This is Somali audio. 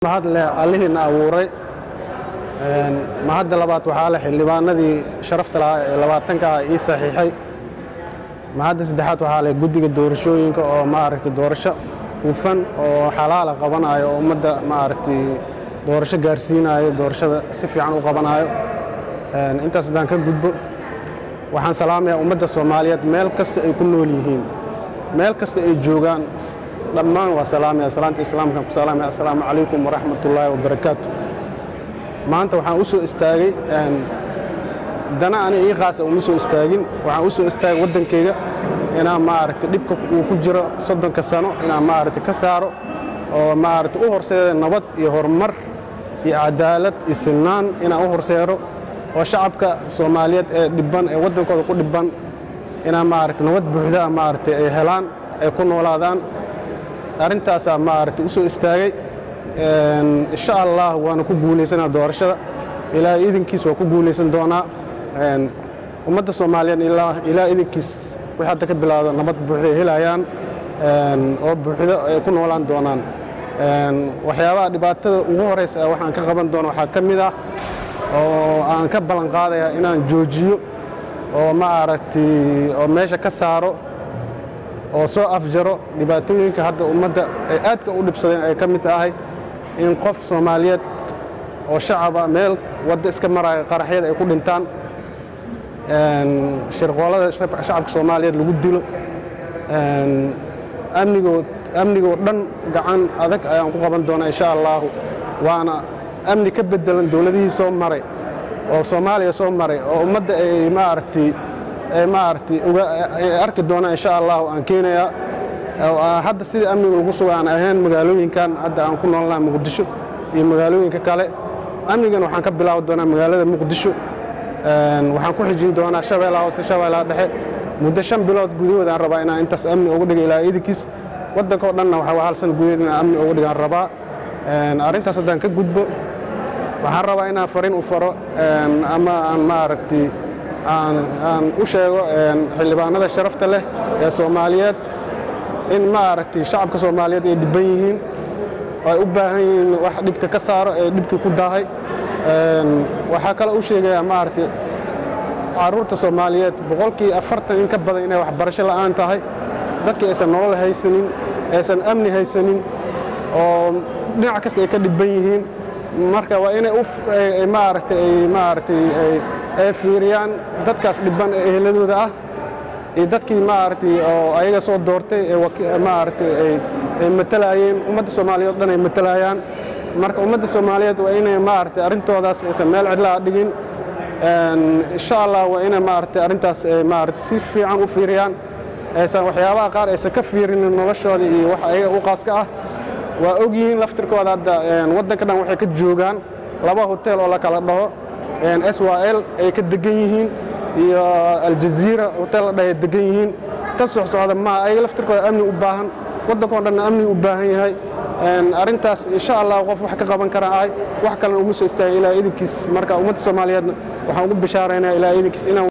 mahad leh allihina abuuray mahadda labaad waxaa leh xildhibaanadii sharafta lahaa ee 20ka ii saxiixay mahadda saddexaad waxaa leh guddiga doorashooyinka oo maaragtay doorasho hufan oo xalaal qabanayo oo ummadda maaragtay doorasho gaarsiinayo doorashada si fiican u qabanayo intaas hadaan ka gudbo waxaan salaamayaa ummadda Soomaaliyeed meel kasta ay ku nool yihiin meel kasta ay joogaan dhammaan waa salaamaya salaanta islaamka ku salaamaya assalaamu calaykum waraxmatullaahi wabarakaatuh maanta waxaan u soo istaagay dana aan ii qaas uma soo istaagin waxaan u soo istaagay wadankayga inaan maaragtay dhibka uu ku jiro 30 sano inaan maaragtay ka saaro oo maaragtay u horseedo nabad iyo horumar iyo cadaalad iyo sinaan inaan u horseero oo shacabka Soomaaliyeed ee dhibban ee wadankooda ku dhibban inaan maaragtay nabad buuxda maaragtay ay helaan ay ku noolaadaan arintaas maaragtay u soo istaagay insha Allah waana ku guuleysanaa doorashada ilaa idinkiis waa ku guuleysan doonaa ummadda Soomaaliyeed ilaa idinkiis waxa hadda ka bilaado nabad buuxda ay helayaan oo buuxda ay ku noolaan doonaan waxyaabaha dhibaatada ugu horeysa waxaan ka qaban doono waxa kamid ah oo aan ka balan qaadaya inaan joojiyo oo maaragtay oo meesha ka saaro oo soo afjaro dhibaatooyinka hadda ummadda ay aadka u dhibsadeen ay kamid tahay in qof Soomaaliyeed oo shacab meel wada iska maray qaraxyada ay ku dhintaan shirqoolada shacabka Soomaaliyeed lagu dilo amnigo dhan gacan adag ayaan ku qaban doonaa insha Allah waana amni ka bedelan dawladihii soo maray oo Soomaaliya soo maray oo ummadda ay maaragtay uga arki doona insha Allah aan keenaya hadda sidii amniga lagu sugaan ahaan magaalooyinkan hadda aan ku noolnahay Muqdisho iyo magaalooyinka kale amnigan waxaan ka bilaawi doonaa magaalada Muqdisho waxaan ku xijin doonaa Shabeellaha Hoose Shabeellaha Dhexe muddo 5 bilood gudahood aan rabaa inaan intaas amni ugu dhigo ilaa idinkiis wadanka oo dhanna waxa hal san gudaheed inaan amni ugu dhigaan rabaa arintaas hadaan ka gudbo waxaan rabaa inaan fariin u faro ama aan maaragtay aan u sheego xildhibaanada sharafta leh ee Soomaaliyeed in maaragtay shacabka Soomaaliyeed ay dhiban yihiin ay u baahan yihiin wax dhibka ka saaro ee dhibkii ku daahay waxa kale u sheegaya maaragtay caruurta Soomaaliyeed 40% in ka badan inay wax barasho la'aan tahay dadka aysan nolol haysanin aysan amni haysanin oo dhinac kasta ay ka dhiban yihiin marka waa inay maaragtay ay fiiriyaan dadkaas dhiban ee eheladooda ah iyo dadkii maaragtay oo ayaga soo doortay ee maaragtay ay matalayeen ummadda Soomaaliyeed dhan ay matalayaan marka ummadda Soomaaliyeed waa inay maaragtay arintoodaas aysan meel cidla dhigin insha Allah waa inay maaragtay arintaas ay maaragtay si fiican u fiiriyaan aysan waxyaabaha qaar aysan ka fiirin noloshooda iyo wax ayaga u qaaska ah waa og yihiin laftirkooda hadda wadanka dhan waxay ka joogaan laba hotel oo la kala dhaho SYL ay ka degan yihiin iyo Al Jazeera hotel ay degan yihiin ka socda ma ay laftirkooda amni u baahan wadanka dhan amni u baahan yahay arintaas insha Allah qof wax ka qaban kara ay wax kale ugu soo istaagay ilaa idinkiis marka ummadda Soomaaliyeed waxaan ugu bishaareynaa ilaa idinkiis inaan